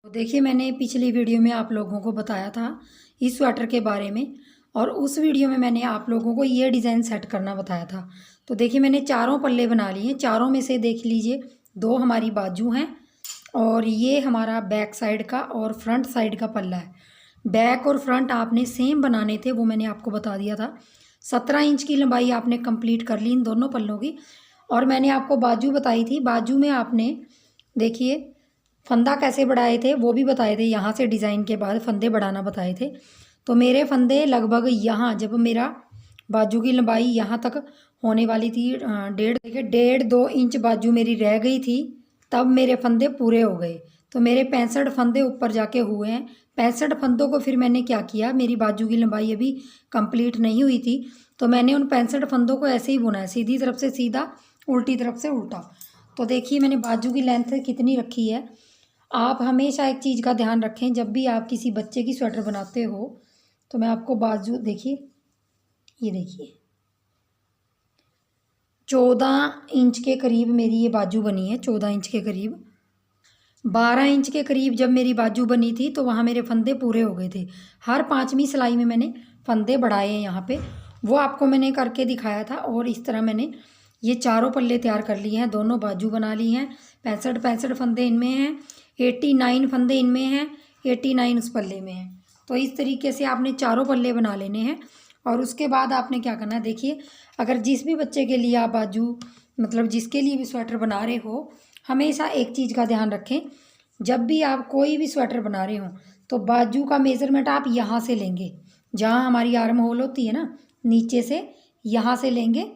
तो देखिए, मैंने पिछली वीडियो में आप लोगों को बताया था इस स्वेटर के बारे में। और उस वीडियो में मैंने आप लोगों को ये डिज़ाइन सेट करना बताया था। तो देखिए, मैंने चारों पल्ले बना लिए हैं। चारों में से देख लीजिए, दो हमारी बाजू हैं और ये हमारा बैक साइड का और फ्रंट साइड का पल्ला है। बैक और फ्रंट आपने सेम बनाने थे, वो मैंने आपको बता दिया था। 17 इंच की लंबाई आपने कंप्लीट कर ली इन दोनों पल्लों की। और मैंने आपको बाजू बताई थी, बाजू में आपने देखिए फंदा कैसे बढ़ाए थे वो भी बताए थे। यहाँ से डिज़ाइन के बाद फंदे बढ़ाना बताए थे। तो मेरे फंदे लगभग यहाँ, जब मेरा बाजू की लंबाई यहाँ तक होने वाली थी, डेढ़ 2 इंच बाजू मेरी रह गई थी, तब मेरे फंदे पूरे हो गए। तो मेरे 65 फंदे ऊपर जाके हुए हैं। 65 फंदों को फिर मैंने क्या किया, मेरी बाजू की लंबाई अभी कंप्लीट नहीं हुई थी, तो मैंने उन 65 फंदों को ऐसे ही बुना है, सीधी तरफ से सीधा, उल्टी तरफ से उल्टा। तो देखिए, मैंने बाजू की लेंथ कितनी रखी है। आप हमेशा एक चीज़ का ध्यान रखें, जब भी आप किसी बच्चे की स्वेटर बनाते हो तो मैं आपको बाजू देखिए, ये देखिए 14 इंच के करीब मेरी ये बाजू बनी है। 14 इंच के करीब, 12 इंच के करीब जब मेरी बाजू बनी थी तो वहाँ मेरे फंदे पूरे हो गए थे। हर 5वीं सिलाई में मैंने फंदे बढ़ाए हैं यहाँ पे, वो आपको मैंने करके दिखाया था। और इस तरह मैंने ये चारों पल्ले तैयार कर लिए हैं, दोनों बाजू बना ली हैं। 65 फंदे इनमें हैं, 89 फंदे इनमें हैं, 89 उस पल्ले में हैं। तो इस तरीके से आपने चारों पल्ले बना लेने हैं। और उसके बाद आपने क्या करना है, देखिए, अगर जिस भी बच्चे के लिए आप बाजू, मतलब जिसके लिए भी स्वेटर बना रहे हो, हमेशा एक चीज़ का ध्यान रखें, जब भी आप कोई भी स्वेटर बना रहे हो तो बाजू का मेज़रमेंट आप यहाँ से लेंगे, जहाँ हमारी आर्म होल होती है ना, नीचे से यहाँ से लेंगे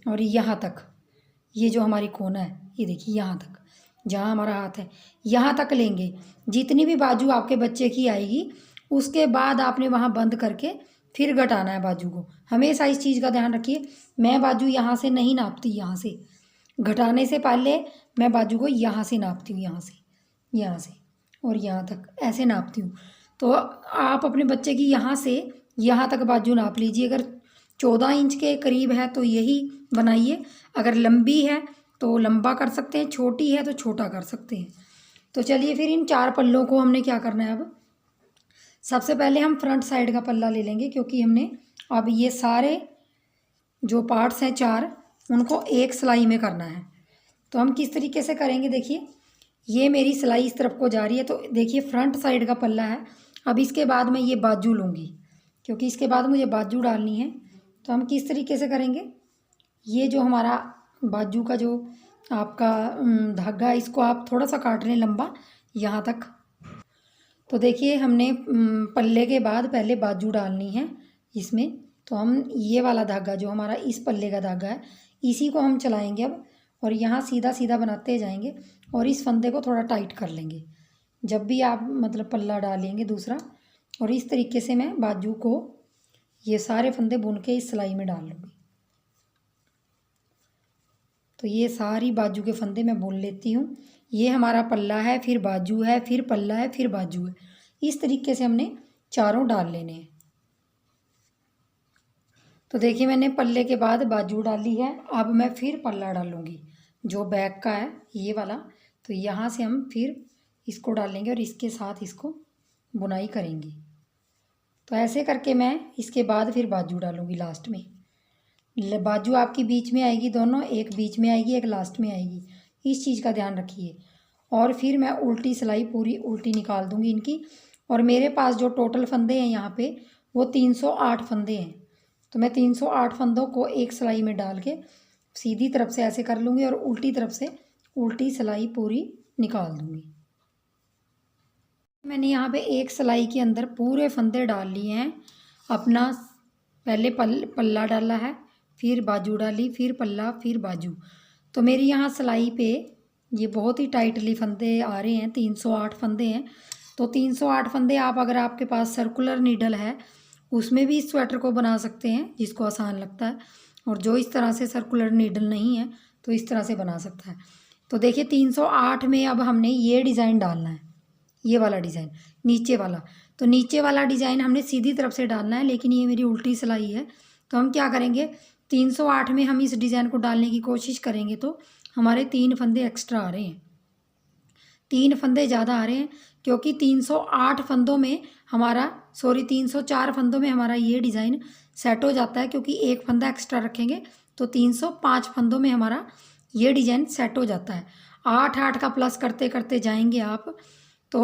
और यहाँ तक, ये जो हमारी कोना है, ये देखिए यहाँ तक, जहाँ हमारा हाथ है यहाँ तक लेंगे। जितनी भी बाजू आपके बच्चे की आएगी, उसके बाद आपने वहाँ बंद करके फिर घटाना है बाजू को। हमेशा इस चीज़ का ध्यान रखिए, मैं बाजू यहाँ से नहीं नापती, यहाँ से घटाने से पहले मैं बाजू को यहाँ से नापती हूँ, यहाँ से और यहाँ तक ऐसे नापती हूँ। तो आप अपने बच्चे की यहाँ से यहाँ तक बाजू नाप लीजिए। अगर 14 इंच के करीब है तो यही बनाइए, अगर लंबी है तो लंबा कर सकते हैं, छोटी है तो छोटा कर सकते हैं। तो चलिए, फिर इन चार पल्लों को हमने क्या करना है, अब सबसे पहले हम फ्रंट साइड का पल्ला ले लेंगे, क्योंकि हमने अब ये सारे जो पार्ट्स हैं चार, उनको एक सिलाई में करना है। तो हम किस तरीके से करेंगे, देखिए, ये मेरी सिलाई इस तरफ को जा रही है, तो देखिए फ्रंट साइड का पल्ला है। अब इसके बाद मैं ये बाजू लूँगी, क्योंकि इसके बाद मुझे बाजू डालनी है। तो हम किस तरीके से करेंगे, ये जो हमारा बाजू का जो आपका धागा है, इसको आप थोड़ा सा काट लें लंबा यहाँ तक। तो देखिए, हमने पल्ले के बाद पहले बाजू डालनी है इसमें। तो हम ये वाला धागा जो हमारा इस पल्ले का धागा है, इसी को हम चलाएंगे अब, और यहाँ सीधा सीधा बनाते जाएंगे और इस फंदे को थोड़ा टाइट कर लेंगे जब भी आप मतलब पल्ला डालेंगे दूसरा। और इस तरीके से मैं बाजू को ये सारे फंदे बुन के इस सिलाई में डाल लूँगी। तो ये सारी बाजू के फंदे मैं बुन लेती हूँ। ये हमारा पल्ला है, फिर बाजू है, फिर पल्ला है, फिर बाजू है। इस तरीके से हमने चारों डाल लेने हैं। तो देखिए, मैंने पल्ले के बाद बाजू डाली है, अब मैं फिर पल्ला डालूँगी जो बैक का है ये वाला। तो यहाँ से हम फिर इसको डालेंगे और इसके साथ इसको बुनाई करेंगे। तो ऐसे करके मैं इसके बाद फिर बाजू डालूँगी लास्ट में। बाजू आपकी बीच में आएगी, दोनों एक बीच में आएगी, एक लास्ट में आएगी, इस चीज़ का ध्यान रखिए। और फिर मैं उल्टी सिलाई पूरी उल्टी निकाल दूँगी इनकी। और मेरे पास जो टोटल फंदे हैं यहाँ पे वो 308 फंदे हैं। तो मैं 308 फंदों को एक सिलाई में डाल के सीधी तरफ से ऐसे कर लूँगी और उल्टी तरफ से उल्टी सिलाई पूरी निकाल दूँगी। मैंने यहाँ पे एक सिलाई के अंदर पूरे फंदे डाल लिए हैं अपना। पहले पल्ला डाला है, फिर बाजू डाली, फिर पल्ला, फिर बाजू। तो मेरी यहाँ सिलाई पे ये बहुत ही टाइटली फंदे आ रहे हैं, 308 फंदे हैं। तो 308 फंदे आप, अगर आपके पास सर्कुलर नीडल है उसमें भी इस स्वेटर को बना सकते हैं, जिसको आसान लगता है। और जो इस तरह से सर्कुलर नीडल नहीं है तो इस तरह से बना सकता है। तो देखिए, 308 में अब हमने ये डिज़ाइन डालना है, ये वाला डिज़ाइन नीचे वाला। तो नीचे वाला डिज़ाइन हमने सीधी तरफ से डालना है, लेकिन ये मेरी उल्टी सिलाई है। तो हम क्या करेंगे, 308 में हम इस डिज़ाइन को डालने की कोशिश करेंगे तो हमारे 3 फंदे एक्स्ट्रा आ रहे हैं। 3 फंदे ज़्यादा आ रहे हैं क्योंकि 308 फंदों में हमारा 304 फंदों में हमारा ये डिज़ाइन सेट हो जाता है, क्योंकि एक फंदा एक्स्ट्रा रखेंगे तो 305 फंदों में हमारा ये डिज़ाइन सेट हो जाता है। 8 का प्लस करते करते जाएंगे आप तो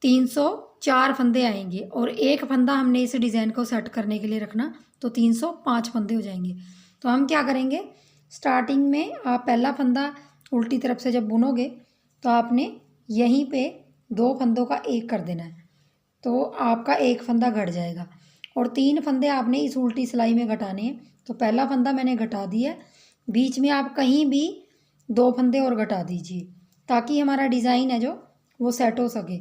304 फंदे आएंगे, और एक फंदा हमने इस डिज़ाइन को सेट करने के लिए रखना तो 305 फंदे हो जाएंगे। तो हम क्या करेंगे, स्टार्टिंग में आप पहला फंदा उल्टी तरफ से जब बुनोगे तो आपने यहीं पे 2 फंदों का एक कर देना है, तो आपका एक फंदा घट जाएगा। और 3 फंदे आपने इस उल्टी सिलाई में घटाने हैं। तो पहला फंदा मैंने घटा दिया है, बीच में आप कहीं भी 2 फंदे और घटा दीजिए ताकि हमारा डिज़ाइन है जो वो सेट हो सके।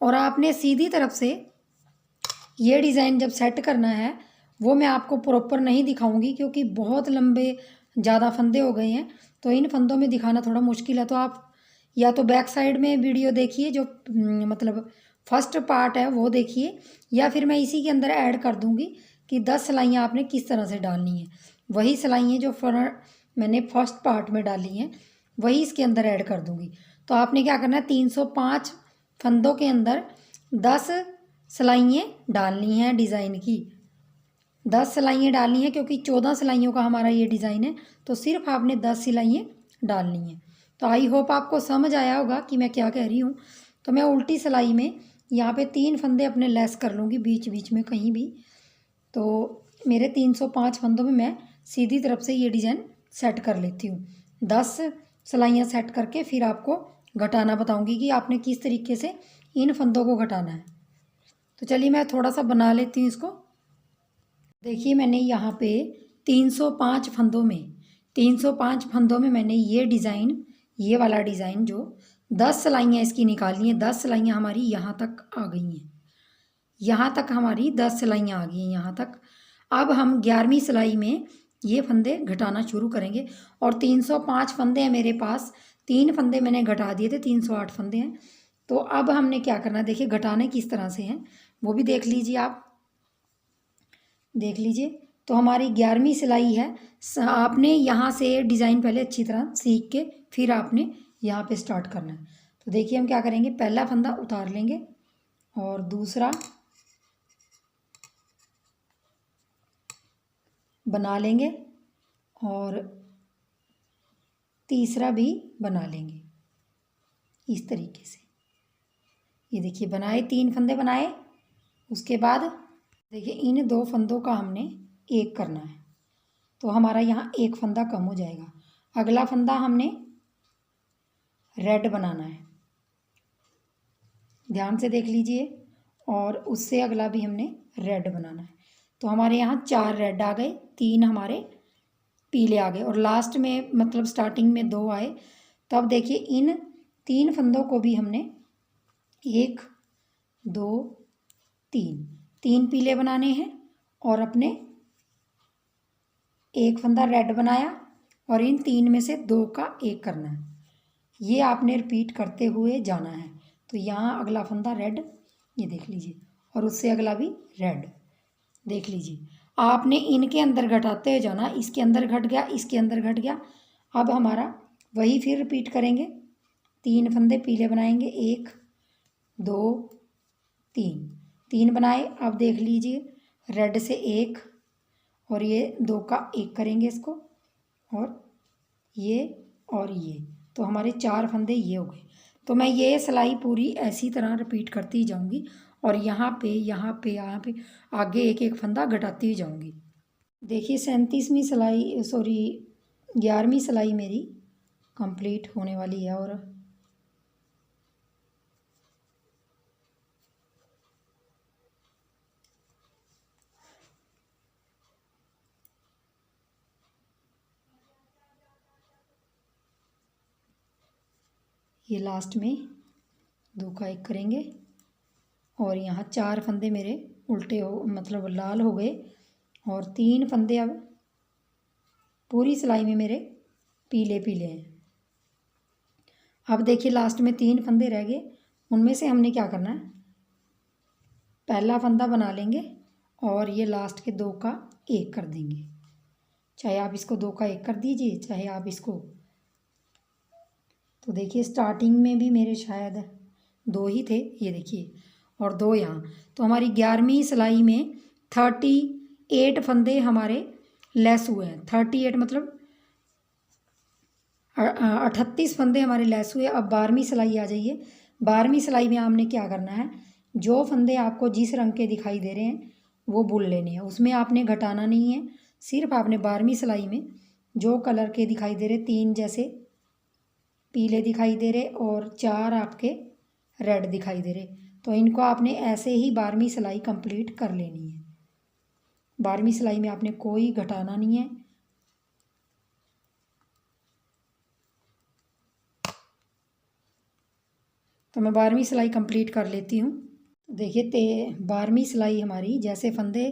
और आपने सीधी तरफ से ये डिज़ाइन जब सेट करना है वो मैं आपको प्रॉपर नहीं दिखाऊंगी क्योंकि बहुत लंबे ज़्यादा फंदे हो गए हैं, तो इन फंदों में दिखाना थोड़ा मुश्किल है। तो आप या तो बैक साइड में वीडियो देखिए जो मतलब फर्स्ट पार्ट है वो देखिए, या फिर मैं इसी के अंदर ऐड कर दूंगी कि 10 सिलाइयाँ आपने किस तरह से डालनी है। वही सिलाइयाँ जो मैंने फर्स्ट पार्ट में डाली हैं वही इसके अंदर ऐड कर दूंगी। तो आपने क्या करना है, 305 फंदों के अंदर 10 सिलाइयाँ डालनी हैं डिज़ाइन की। 10 सिलाइयाँ डालनी है क्योंकि 14 सिलाइयों का हमारा ये डिज़ाइन है, तो सिर्फ आपने 10 सिलाइयाँ डालनी है। तो आई होप आपको समझ आया होगा कि मैं क्या कह रही हूँ। तो मैं उल्टी सिलाई में यहाँ पे 3 फंदे अपने लेस कर लूँगी बीच बीच में कहीं भी। तो मेरे 305 फंदों में मैं सीधी तरफ से ये डिज़ाइन सेट कर लेती हूँ। 10 सिलाइयाँ सेट करके फिर आपको घटाना बताऊँगी कि आपने किस तरीके से इन फंदों को घटाना है। तो चलिए मैं थोड़ा सा बना लेती हूँ इसको। देखिए मैंने यहाँ पे 305 फंदों में मैंने ये डिज़ाइन, ये वाला डिज़ाइन जो 10 सिलाइयाँ इसकी निकाली हैं। 10 सिलाइयाँ हमारी यहाँ तक आ गई हैं, यहाँ तक हमारी 10 सिलाइयाँ आ गई हैं यहाँ तक। अब हम 11वीं सिलाई में ये फंदे घटाना शुरू करेंगे। और 305 फंदे हैं मेरे पास, 3 फंदे मैंने घटा दिए थे, 308 फंदे हैं। तो अब हमने क्या करना है, देखिए घटाने किस तरह से हैं वो भी देख लीजिए, आप देख लीजिए। तो हमारी 11वीं सिलाई है। आपने यहाँ से डिज़ाइन पहले अच्छी तरह सीख के फिर आपने यहाँ पे स्टार्ट करना है। तो देखिए हम क्या करेंगे, पहला फंदा उतार लेंगे और दूसरा बना लेंगे और तीसरा भी बना लेंगे इस तरीके से। ये देखिए बनाए, 3 फंदे बनाए। उसके बाद देखिए इन 2 फंदों का हमने एक करना है, तो हमारा यहाँ एक फंदा कम हो जाएगा। अगला फंदा हमने रेड बनाना है, ध्यान से देख लीजिए। और उससे अगला भी हमने रेड बनाना है। तो हमारे यहाँ 4 रेड आ गए, 3 हमारे पीले आ गए और लास्ट में मतलब स्टार्टिंग में 2 आए। तब देखिए इन 3 फंदों को भी हमने 1 2 3 पीले बनाने हैं और अपने एक फंदा रेड बनाया और इन 3 में से 2 का एक करना है। ये आपने रिपीट करते हुए जाना है। तो यहाँ अगला फंदा रेड, ये देख लीजिए, और उससे अगला भी रेड, देख लीजिए। आपने इनके अंदर घटाते हुए जाना, इसके अंदर घट गया, इसके अंदर घट गया। अब हमारा वही फिर रिपीट करेंगे, 3 फंदे पीले बनाएंगे, 1 2 3 बनाए। अब देख लीजिए रेड से 1 और ये 2 का एक करेंगे इसको, और ये तो हमारे 4 फंदे ये हो गए। तो मैं ये सिलाई पूरी ऐसी तरह रिपीट करती ही जाऊंगी और यहाँ पे यहाँ पे यहाँ पे आगे एक एक फंदा घटाती ही जाऊंगी। देखिए 37वीं सिलाई 11वीं सिलाई मेरी कंप्लीट होने वाली है। और ये लास्ट में 2 का एक करेंगे और यहाँ 4 फंदे मेरे उल्टे हो मतलब लाल हो गए और 3 फंदे अब पूरी सिलाई में मेरे पीले पीले हैं। अब देखिए लास्ट में 3 फंदे रह गए, उनमें से हमने क्या करना है, पहला फंदा बना लेंगे और ये लास्ट के 2 का एक कर देंगे। चाहे आप इसको 2 का एक कर दीजिए, चाहे आप इसको तो देखिए स्टार्टिंग में भी मेरे शायद 2 ही थे, ये देखिए, और 2 यहाँ। तो हमारी 11वीं सिलाई में 38 फंदे हमारे लेस हुए हैं। 38 मतलब 38 फंदे हमारे लेस हुए। अब 12वीं सिलाई आ जाइए। 12वीं सिलाई में आपने क्या करना है, जो फंदे आपको जिस रंग के दिखाई दे रहे हैं वो बुन लेने हैं, उसमें आपने घटाना नहीं है। सिर्फ आपने 12वीं सिलाई में जो कलर के दिखाई दे रहे, 3 जैसे पीले दिखाई दे रहे और 4 आपके रेड दिखाई दे रहे, तो इनको आपने ऐसे ही 12वीं सिलाई कंप्लीट कर लेनी है। 12वीं सिलाई में आपने कोई घटाना नहीं है। तो मैं 12वीं सिलाई कंप्लीट कर लेती हूँ। देखिए 12वीं सिलाई हमारी जैसे फंदे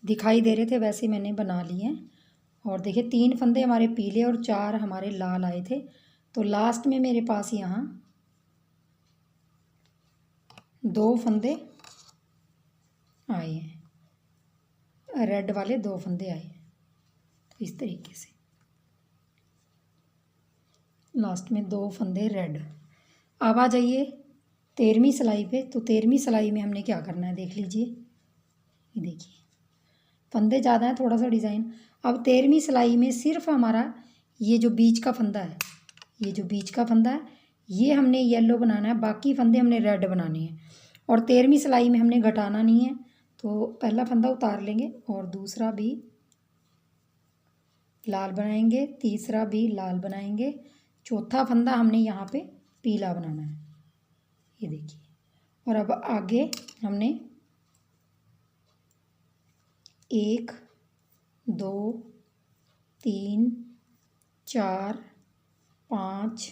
दिखाई दे रहे थे वैसे मैंने बना लिए हैं। और देखिए 3 फंदे हमारे पीले और 4 हमारे लाल आए थे। तो लास्ट में मेरे पास यहाँ 2 फंदे आए हैं, रेड वाले 2 फंदे आए हैं। तो इस तरीके से लास्ट में 2 फंदे रेड। अब आ जाइए 13वीं सिलाई पे। तो 13वीं सिलाई में हमने क्या करना है देख लीजिए। ये देखिए फंदे ज़्यादा हैं, थोड़ा सा डिज़ाइन। अब 13वीं सिलाई में सिर्फ हमारा ये जो बीच का फंदा है, ये जो बीच का फंदा है ये हमने येलो बनाना है, बाकी फंदे हमने रेड बनाने हैं। और 13वीं सिलाई में हमने घटाना नहीं है। तो पहला फंदा उतार लेंगे और दूसरा भी लाल बनाएंगे, तीसरा भी लाल बनाएंगे, चौथा फंदा हमने यहाँ पे पीला बनाना है, ये देखिए। और अब आगे हमने 1 2 3 4 5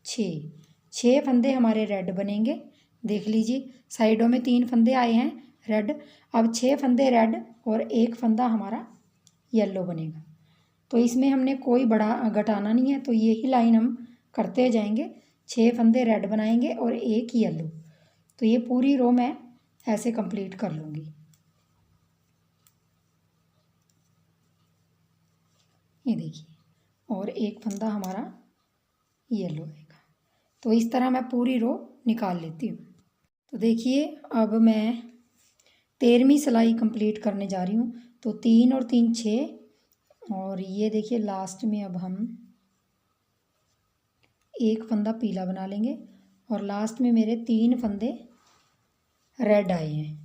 6 फंदे हमारे रेड बनेंगे। देख लीजिए साइडों में 3 फंदे आए हैं रेड। अब 6 फंदे रेड और 1 फंदा हमारा येलो बनेगा। तो इसमें हमने कोई बड़ा घटाना नहीं है, तो यही लाइन हम करते जाएंगे। 6 फंदे रेड बनाएंगे और 1 येलो। तो ये पूरी रो मैं ऐसे कंप्लीट कर लूँगी। ये देखिए, और 1 फंदा हमारा येलो आएगा। तो इस तरह मैं पूरी रो निकाल लेती हूँ। तो देखिए अब मैं 13वीं सिलाई कंप्लीट करने जा रही हूँ। तो 3 और 3 6, और ये देखिए लास्ट में अब हम 1 फंदा पीला बना लेंगे और लास्ट में मेरे 3 फंदे रेड आए हैं।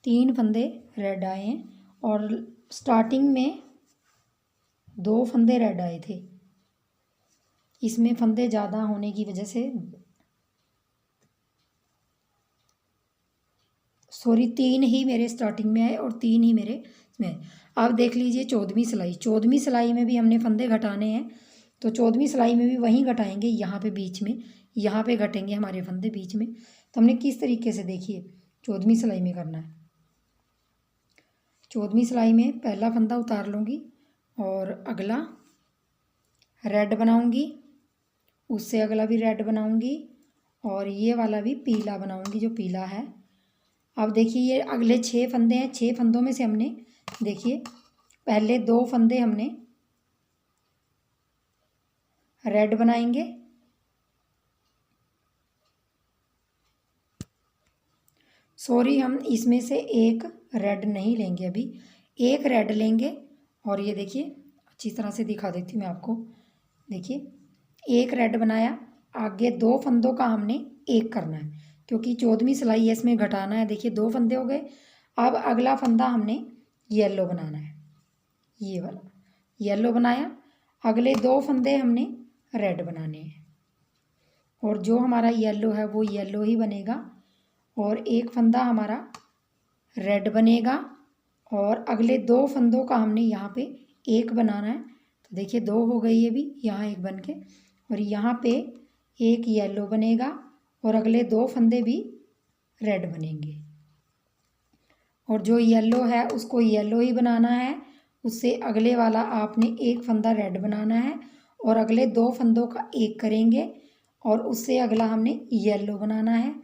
3 फंदे रेड आए हैं और स्टार्टिंग में 2 फंदे रेड आए थे। इसमें फंदे ज़्यादा होने की वजह से सॉरी 3 ही मेरे स्टार्टिंग में आए और 3 ही मेरे में। अब देख लीजिए 14वीं सिलाई। 14वीं सिलाई में भी हमने फंदे घटाने हैं। तो 14वीं सिलाई में भी वहीं घटाएंगे, यहाँ पे बीच में, यहाँ पे घटेंगे हमारे फंदे बीच में। तो हमने किस तरीके से देखिए 14वीं सिलाई में करना है। 14वीं सिलाई में पहला फंदा उतार लूँगी और अगला रेड बनाऊँगी, उससे अगला भी रेड बनाऊँगी और ये वाला भी पीला बनाऊँगी जो पीला है। अब देखिए ये अगले 6 फंदे हैं। 6 फंदों में से हमने देखिए पहले 2 फंदे हमने रेड बनाएंगे, सॉरी हम इसमें से एक रेड नहीं लेंगे, अभी एक रेड लेंगे। और ये देखिए अच्छी तरह से दिखा देती हूँ मैं आपको। देखिए एक रेड बनाया, आगे 2 फंदों का हमने एक करना है क्योंकि 14वीं सिलाई है, इसमें घटाना है। देखिए 2 फंदे हो गए। अब अगला फंदा हमने येलो बनाना है, ये वाला येलो बनाया। अगले 2 फंदे हमने रेड बनाने हैं और जो हमारा येलो है वो येलो ही बनेगा और एक फंदा हमारा रेड बनेगा और अगले 2 फंदों का हमने यहाँ पे एक बनाना है। तो देखिए 2 हो गई है भी, यहाँ एक बन के, और यहाँ पे एक येलो बनेगा और अगले 2 फंदे भी रेड बनेंगे। और जो येलो है उसको येलो ही बनाना है, उससे अगले वाला आपने एक फंदा रेड बनाना है और अगले 2 फंदों का एक करेंगे और उससे अगला हमने येलो बनाना है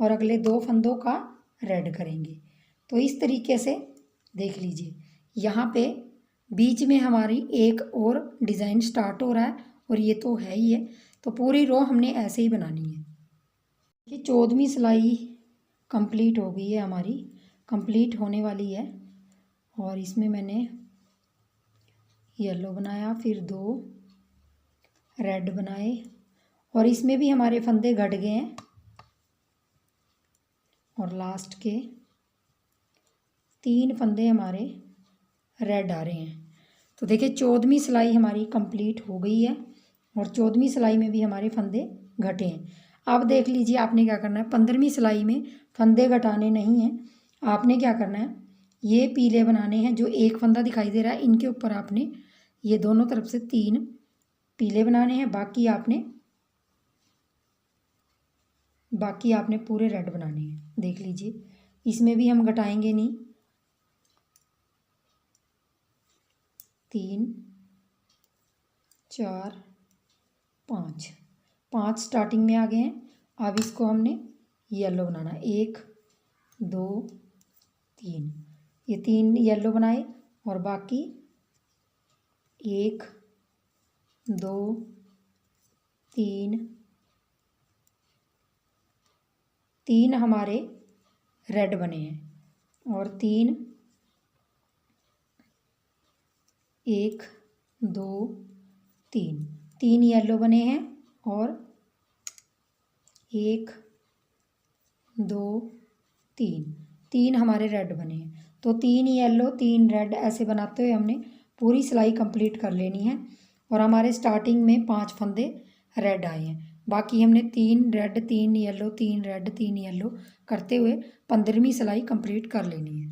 और अगले 2 फंदों का रेड करेंगे। तो इस तरीके से देख लीजिए यहाँ पे बीच में हमारी एक और डिज़ाइन स्टार्ट हो रहा है और ये तो है ही है। तो पूरी रो हमने ऐसे ही बनानी है। ये 14वीं सिलाई कंप्लीट हो गई है हमारी, कंप्लीट होने वाली है। और इसमें मैंने येलो बनाया, फिर 2 रेड बनाए, और इसमें भी हमारे फंदे घट गए हैं, और लास्ट के 3 फंदे हमारे रेड आ रहे हैं। तो देखिए 14वीं सिलाई हमारी कंप्लीट हो गई है, और 14वीं सिलाई में भी हमारे फंदे घटे हैं। अब देख लीजिए आपने क्या करना है, 15वीं सिलाई में फंदे घटाने नहीं हैं। आपने क्या करना है, ये पीले बनाने हैं, जो एक फंदा दिखाई दे रहा है इनके ऊपर आपने ये दोनों तरफ से 3 पीले बनाने हैं। बाकी आपने पूरे रेड बनाने हैं। देख लीजिए इसमें भी हम घटाएंगे नहीं। 3 4 5 स्टार्टिंग में आ गए हैं। अब इसको हमने येलो बनाना, 1 2 3, ये 3 येलो बनाए, और बाकी 1 2 3 हमारे रेड बने हैं, और 1 2 3 येलो बने हैं, और 1 2 3 हमारे रेड बने हैं। तो 3 येलो 3 रेड ऐसे बनाते हुए हमने पूरी सिलाई कंप्लीट कर लेनी है। और हमारे स्टार्टिंग में 5 फंदे रेड आए हैं, बाकी हमने 3 रेड 3 येलो 3 रेड 3 येलो करते हुए 15वीं सिलाई कंप्लीट कर लेनी है।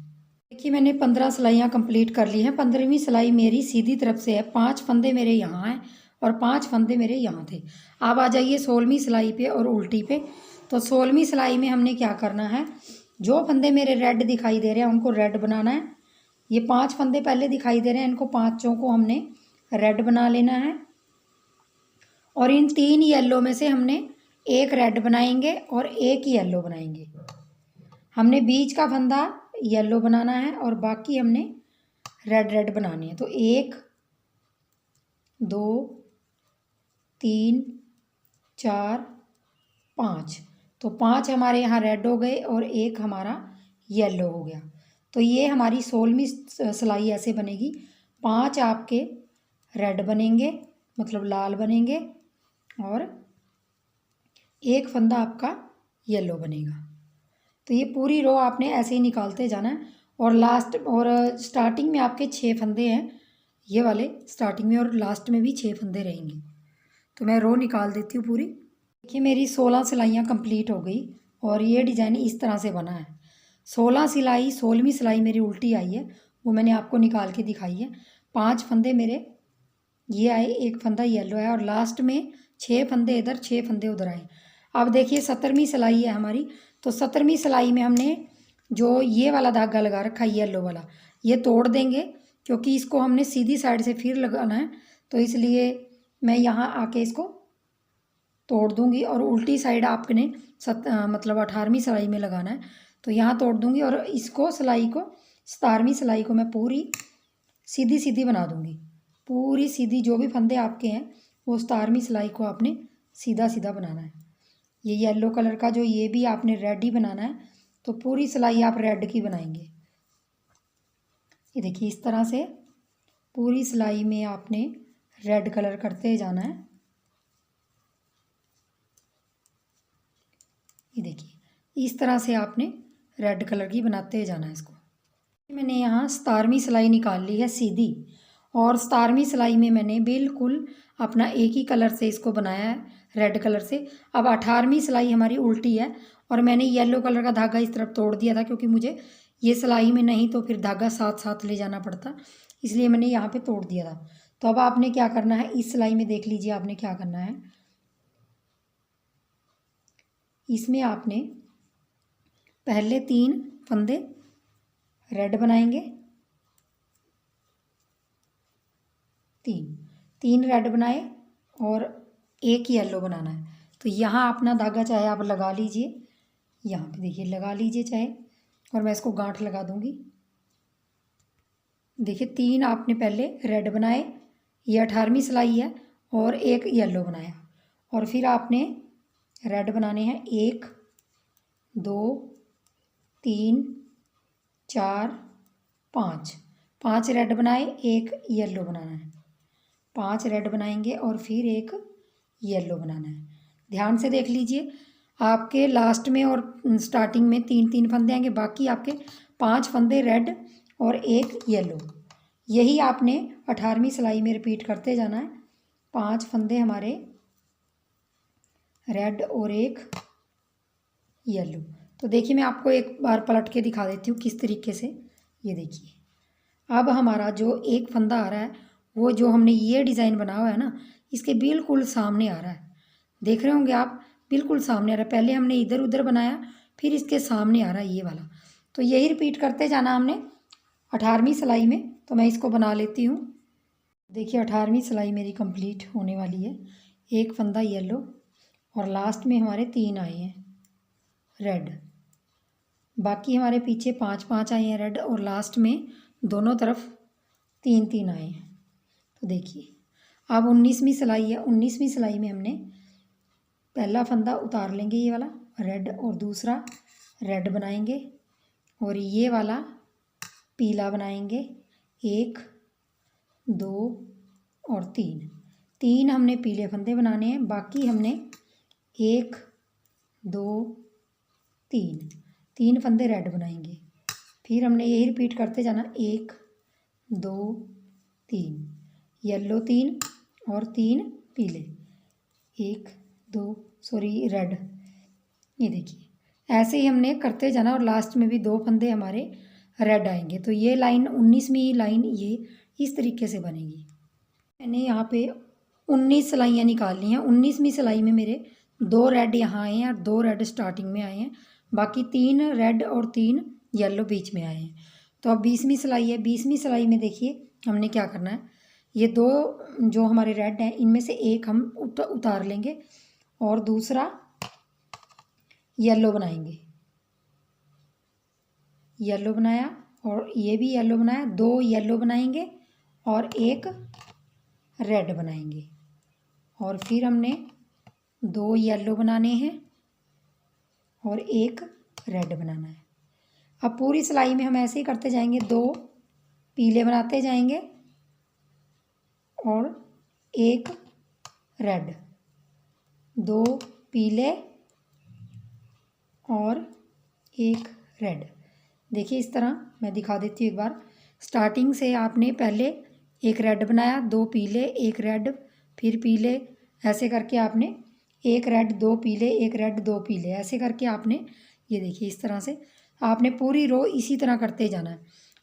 देखिए मैंने 15 सिलाइयाँ कंप्लीट कर ली हैं। 15वीं सिलाई मेरी सीधी तरफ से है, 5 फंदे मेरे यहाँ हैं और 5 फंदे मेरे यहाँ थे। अब आ जाइए 16वीं सिलाई पे और उल्टी पे। तो 16वीं सिलाई में हमने क्या करना है, जो फंदे मेरे रेड दिखाई दे रहे हैं उनको रेड बनाना है। ये 5 फंदे पहले दिखाई दे रहे हैं, इनको 5 को हमने रेड बना लेना है। और इन 3 येलो में से हमने 1 रेड बनाएंगे और 1 येलो बनाएंगे। हमने बीच का फंदा येलो बनाना है और बाकी हमने रेड बनाने हैं। तो 1 2 3 4 5, तो 5 हमारे यहाँ रेड हो गए और 1 हमारा येलो हो गया। तो ये हमारी 16वीं सिलाई ऐसे बनेगी। 5 आपके रेड बनेंगे, मतलब लाल बनेंगे, और 1 फंदा आपका येलो बनेगा। तो ये पूरी रो आपने ऐसे ही निकालते जाना है। और स्टार्टिंग में आपके 6 फंदे हैं, ये वाले स्टार्टिंग में, और लास्ट में भी 6 फंदे रहेंगे। तो मैं रो निकाल देती हूँ पूरी। देखिए मेरी 16 सिलाइयाँ कंप्लीट हो गई, और ये डिज़ाइन इस तरह से बना है। 16 सिलाई 16वीं सिलाई मेरी उल्टी आई है, वो मैंने आपको निकाल के दिखाई है। 5 फंदे मेरे ये आए, 1 फंदा येलो है, और लास्ट में 6 फंदे इधर 6 फंदे उधर आए। अब देखिए 17वीं सिलाई है हमारी। तो 17वीं सिलाई में हमने जो ये वाला धागा लगा रखा है येलो वाला, ये तोड़ देंगे, क्योंकि इसको हमने सीधी साइड से फिर लगाना है। तो इसलिए मैं यहाँ आके इसको तोड़ दूंगी, और उल्टी साइड आपने मतलब 18वीं सिलाई में लगाना है। तो यहाँ तोड़ दूंगी, और इसको सिलाई को 17वीं सिलाई को मैं पूरी सीधी सीधी बना दूंगी। पूरी सीधी जो भी फंदे आपके हैं वो 17वीं सिलाई को आपने सीधा सीधा बनाना है। ये येलो कलर का जो ये भी आपने रेड ही बनाना है, तो पूरी सिलाई आप रेड की बनाएंगे। ये देखिए इस तरह से पूरी सिलाई में आपने रेड कलर करते जाना है। ये देखिए इस तरह से आपने रेड कलर की बनाते जाना है इसको। मैंने यहाँ 17वीं सिलाई निकाल ली है सीधी, और 17वीं सिलाई में मैंने बिल्कुल अपना एक ही कलर से इसको बनाया है, रेड कलर से। अब 18वीं सिलाई हमारी उल्टी है, और मैंने येलो कलर का धागा इस तरफ तोड़ दिया था, क्योंकि मुझे ये सिलाई में नहीं तो फिर धागा साथ साथ ले जाना पड़ता, इसलिए मैंने यहाँ पे तोड़ दिया था। तो अब आपने क्या करना है, इस सिलाई में देख लीजिए आपने क्या करना है। इसमें आपने पहले 3 फंदे रेड बनाएंगे, 3 रेड बनाए और 1 येलो बनाना है। तो यहाँ अपना धागा चाहे आप लगा लीजिए, यहाँ पे देखिए लगा लीजिए चाहे, और मैं इसको गांठ लगा दूंगी। देखिए 3 आपने पहले रेड बनाए, ये 18वीं सिलाई है, और एक येलो बनाया, और फिर आपने रेड बनाने हैं 1 2 3 4 5, 5 रेड बनाए, एक येलो बनाना है, 5 रेड बनाएंगे और फिर एक येलो बनाना है। ध्यान से देख लीजिए, आपके लास्ट में और स्टार्टिंग में 3-3 फंदे आएंगे, बाकी आपके 5 फंदे रेड और एक येलो। यही आपने 18वीं सिलाई में रिपीट करते जाना है। 5 फंदे हमारे रेड और एक येलो। तो देखिए मैं आपको एक बार पलट के दिखा देती हूँ किस तरीके से। ये देखिए, अब हमारा जो एक फंदा आ रहा है वो जो हमने ये डिज़ाइन बना हुआ है ना, इसके बिल्कुल सामने आ रहा है। देख रहे होंगे आप, बिल्कुल सामने आ रहा है। पहले हमने इधर उधर बनाया, फिर इसके सामने आ रहा है ये वाला। तो यही रिपीट करते जाना हमने 18वीं सिलाई में। तो मैं इसको बना लेती हूँ। देखिए 18वीं सिलाई मेरी कंप्लीट होने वाली है। एक फंदा येलो और लास्ट में हमारे 3 आए हैं रेड, बाकी हमारे पीछे 5-5 आए हैं रेड, और लास्ट में दोनों तरफ 3-3 आए हैं। तो देखिए अब 19वीं सिलाई है। 19वीं सिलाई में हमने पहला फंदा उतार लेंगे ये वाला रेड, और दूसरा रेड बनाएंगे, और ये वाला पीला बनाएंगे। 1 2 और 3 हमने पीले फंदे बनाने हैं, बाकी हमने 1 2 3 फंदे रेड बनाएंगे। फिर हमने यही रिपीट करते जाना, 1 2 3 येलो 3 और 3 पीले, 1 2 रेड। ये देखिए ऐसे ही हमने करते जाना, और लास्ट में भी 2 फंदे हमारे रेड आएंगे। तो ये लाइन 19वीं लाइन ये इस तरीके से बनेगी। मैंने यहाँ पे 19 सिलाइयाँ निकालनी हैं। 19वीं सिलाई में मेरे 2 रेड यहाँ आए हैं और 2 रेड स्टार्टिंग में आए हैं, बाकी 3 रेड और 3 येलो बीच में आए हैं। तो अब 20वीं सिलाई है। 20वीं सिलाई में देखिए हमने क्या करना है, ये 2 जो हमारे रेड हैं इनमें से एक हम उतार लेंगे और दूसरा येलो बनाएंगे। येलो बनाया और ये भी येलो बनाया, 2 येलो बनाएंगे और एक रेड बनाएंगे, और फिर हमने 2 येलो बनाने हैं और एक रेड बनाना है। अब पूरी सिलाई में हम ऐसे ही करते जाएंगे, 2 पीले बनाते जाएंगे और एक रेड, 2 पीले और एक रेड। देखिए इस तरह मैं दिखा देती हूँ एक बार। स्टार्टिंग से आपने पहले एक रेड बनाया, 2 पीले एक रेड, फिर पीले, ऐसे करके आपने एक रेड 2 पीले एक रेड 2 पीले, ऐसे करके आपने, ये देखिए इस तरह से आपने पूरी रो इसी तरह करते जाना है।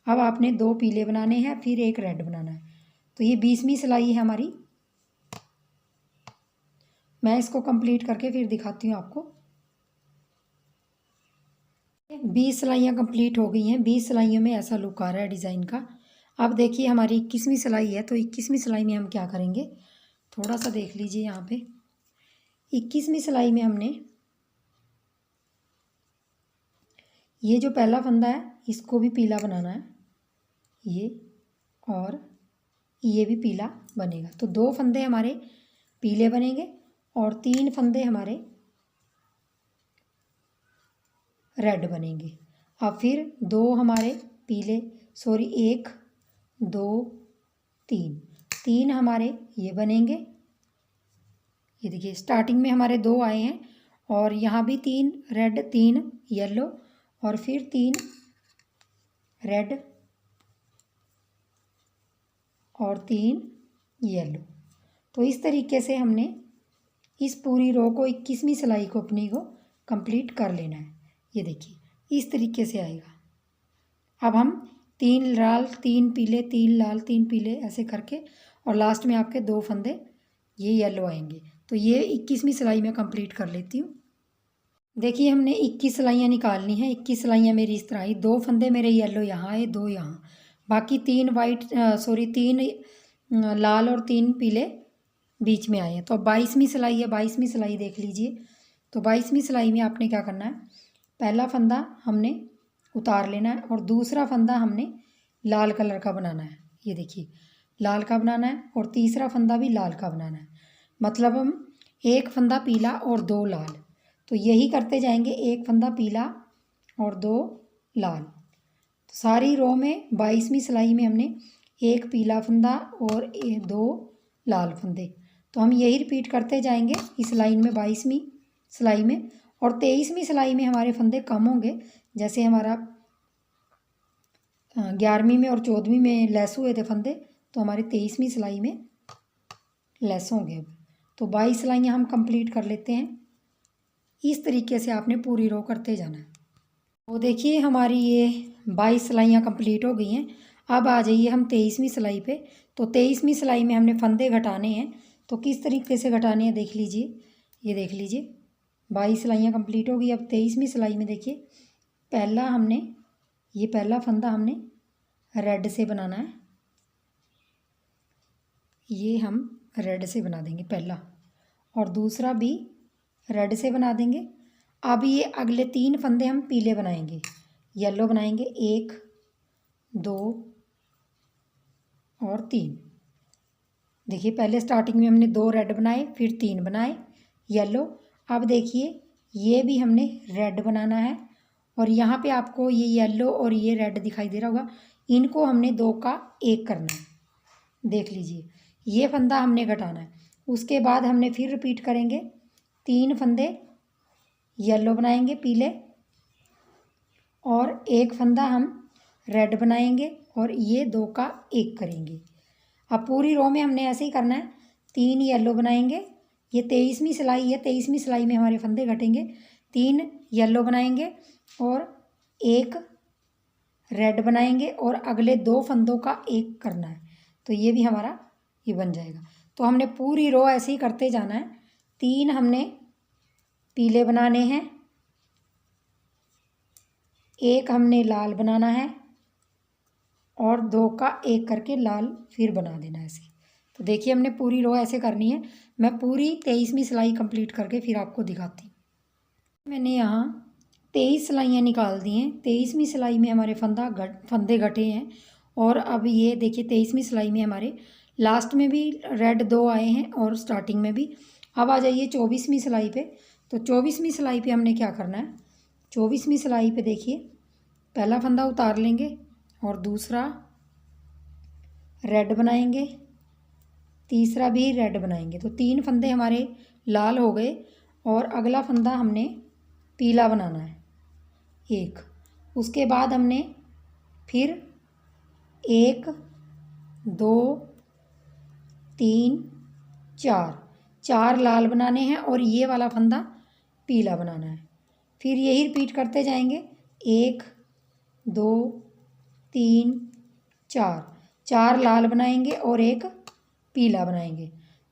अब आपने 2 पीले बनाने हैं, फिर एक रेड बनाना है। तो ये 20वीं सिलाई है हमारी। मैं इसको कंप्लीट करके फिर दिखाती हूँ आपको। 20 सिलाइयाँ कंप्लीट हो गई हैं। 20 सिलाइयों में ऐसा लुक आ रहा है डिज़ाइन का। अब देखिए हमारी 21वीं सिलाई है। तो 21वीं सिलाई में हम क्या करेंगे, थोड़ा सा देख लीजिए यहाँ पे। 21वीं सिलाई में हमने ये जो पहला फंदा है इसको भी पीला बनाना है, ये, और ये भी पीला बनेगा। तो 2 फंदे हमारे पीले बनेंगे और 3 फंदे हमारे रेड बनेंगे। अब फिर 2 हमारे पीले, 1 2 3 हमारे ये बनेंगे। ये देखिए स्टार्टिंग में हमारे 2 आए हैं, और यहाँ भी 3 रेड 3 येलो और फिर 3 रेड और 3 येलो। तो इस तरीके से हमने इस पूरी रो को 21वीं सिलाई को अपनी को कंप्लीट कर लेना है। ये देखिए इस तरीके से आएगा। अब हम 3 लाल 3 पीले 3 लाल 3 पीले ऐसे करके, और लास्ट में आपके 2 फंदे ये येलो आएंगे। तो ये 21वीं सिलाई में कंप्लीट कर लेती हूँ। देखिए हमने 21 सिलाइयाँ निकालनी हैं। 21 सिलाइयाँ मेरी इस तरह आई, 2 फंदे मेरे येलो यहाँ आए, 2 यहाँ, बाकी 3 लाल और 3 पीले बीच में आए हैं। तो 22वीं सिलाई है। 22वीं सिलाई देख लीजिए। तो 22वीं सिलाई में आपने क्या करना है, पहला फंदा हमने उतार लेना है और दूसरा फंदा हमने लाल कलर का बनाना है। ये देखिए लाल का बनाना है, और तीसरा फंदा भी लाल का बनाना है। मतलब हम एक फंदा पीला और 2 लाल, तो यही करते जाएंगे, एक फंदा पीला और 2 लाल। तो सारी रो में 22वीं सिलाई में हमने एक पीला फंदा और 2 लाल फंदे, तो हम यही रिपीट करते जाएंगे इस लाइन में 22वीं सिलाई में। और 23वीं सिलाई में हमारे फंदे कम होंगे, जैसे हमारा 11वीं में और 14वीं में लेस हुए थे फंदे, तो हमारे 23वीं सिलाई में लेस होंगे अब। तो 22 सिलाइयाँ हम कंप्लीट कर लेते हैं। इस तरीके से आपने पूरी रो करते जाना है। तो देखिए हमारी ये 22 सिलाइयाँ कंप्लीट हो गई हैं। अब आ जाइए हम 23वीं सिलाई पे। तो 23वीं सिलाई में हमने फंदे घटाने हैं, तो किस तरीके से घटाने हैं देख लीजिए। ये देख लीजिए 22 सिलाइयाँ कंप्लीट हो गई। अब 23वीं सिलाई में देखिए, पहला हमने ये पहला फंदा हमने रेड से बनाना है, ये हम रेड से बना देंगे पहला, और दूसरा भी रेड से बना देंगे। अब ये अगले 3 फंदे हम पीले बनाएंगे, येलो बनाएंगे, 1 2 और 3। देखिए पहले स्टार्टिंग में हमने 2 रेड बनाए, फिर 3 बनाए येलो। अब देखिए ये भी हमने रेड बनाना है, और यहाँ पे आपको ये येलो और ये रेड दिखाई दे रहा होगा, इनको हमने 2 का 1 करना है। देख लीजिए ये फंदा हमने घटाना है। उसके बाद हमने फिर रिपीट करेंगे, 3 फंदे येलो बनाएंगे पीले, और 1 फंदा हम रेड बनाएंगे, और ये 2 का 1 करेंगे। अब पूरी रो में हमने ऐसे ही करना है, 3 येलो बनाएंगे, ये 23वीं सिलाई है, 23वीं सिलाई में हमारे फंदे घटेंगे, 3 येलो बनाएंगे और 1 रेड बनाएंगे, और अगले 2 फंदों का 1 करना है, तो ये भी हमारा ये बन जाएगा। तो हमने पूरी रो ऐसे ही करते जाना है। 3 हमने पीले बनाने हैं, 1 हमने लाल बनाना है, और 2 का 1 करके लाल फिर बना देना है ऐसे। तो देखिए हमने पूरी रो ऐसे करनी है। मैं पूरी 23वीं सिलाई कंप्लीट करके फिर आपको दिखाती हूँ। मैंने यहाँ 23 सिलाइयाँ निकाल दी हैं। 23वीं सिलाई में हमारे फंदे घटे हैं, और अब ये देखिए 23वीं सिलाई में हमारे लास्ट में भी रेड 2 आए हैं और स्टार्टिंग में भी। अब आ जाइए 24वीं सिलाई पे। तो 24वीं सिलाई पे हमने क्या करना है, 24वीं सिलाई पे देखिए पहला फंदा उतार लेंगे और दूसरा रेड बनाएंगे, तीसरा भी रेड बनाएंगे, तो 3 फंदे हमारे लाल हो गए, और अगला फंदा हमने पीला बनाना है 1। उसके बाद हमने फिर 1 2 3 4 लाल बनाने हैं, और ये वाला फंदा पीला बनाना है। फिर यही रिपीट करते जाएंगे, 1 2 3 4 लाल बनाएंगे और 1 पीला बनाएंगे।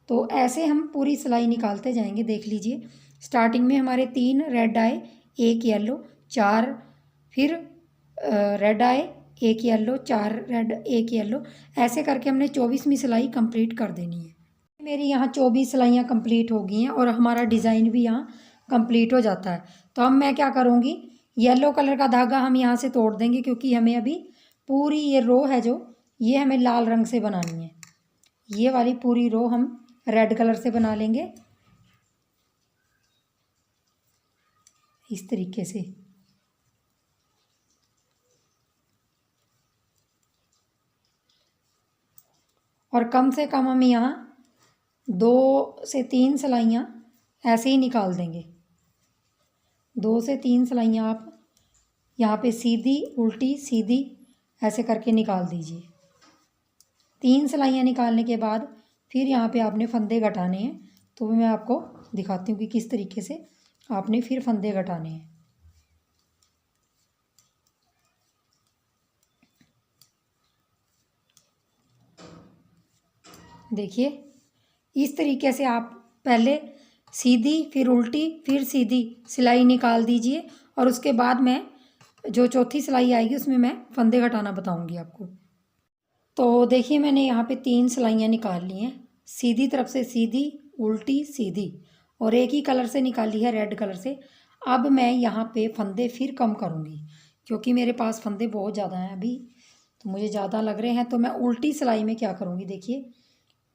तो ऐसे हम पूरी सिलाई निकालते जाएंगे। देख लीजिए स्टार्टिंग में हमारे 3 रेड आए, 1 येलो, 4 फिर रेड आए, 1 येलो, 4 रेड, 1 येलो, ऐसे करके हमने 24वीं सिलाई कंप्लीट कर देनी है। मेरी यहाँ 24 सिलाइयाँ कंप्लीट हो गई हैं, और हमारा डिज़ाइन भी यहाँ कंप्लीट हो जाता है। तो अब मैं क्या करूँगी, येलो कलर का धागा हम यहाँ से तोड़ देंगे, क्योंकि हमें अभी पूरी ये रो है जो, ये हमें लाल रंग से बनानी है। ये वाली पूरी रो हम रेड कलर से बना लेंगे इस तरीके से। और कम से कम हम यहाँ 2 से 3 सिलाइयाँ ऐसे ही निकाल देंगे। 2 से 3 सिलाइयाँ आप यहाँ पे सीधी उल्टी सीधी ऐसे करके निकाल दीजिए। 3 सिलाइयाँ निकालने के बाद फिर यहाँ पे आपने फंदे घटाने हैं। तो मैं आपको दिखाती हूँ कि किस तरीके से आपने फिर फंदे घटाने हैं। देखिए इस तरीके से आप पहले सीधी फिर उल्टी फिर सीधी सिलाई निकाल दीजिए, और उसके बाद मैं जो चौथी सिलाई आएगी उसमें मैं फंदे घटाना बताऊंगी आपको। तो देखिए मैंने यहाँ पे 3 सिलाइयाँ निकाल ली हैं, सीधी तरफ से सीधी, उल्टी सीधी, और एक ही कलर से निकाली है रेड कलर से। अब मैं यहाँ पे फंदे फिर कम करूँगी, क्योंकि मेरे पास फंदे बहुत ज़्यादा हैं अभी, तो मुझे ज़्यादा लग रहे हैं। तो मैं उल्टी सिलाई में क्या करूँगी, देखिए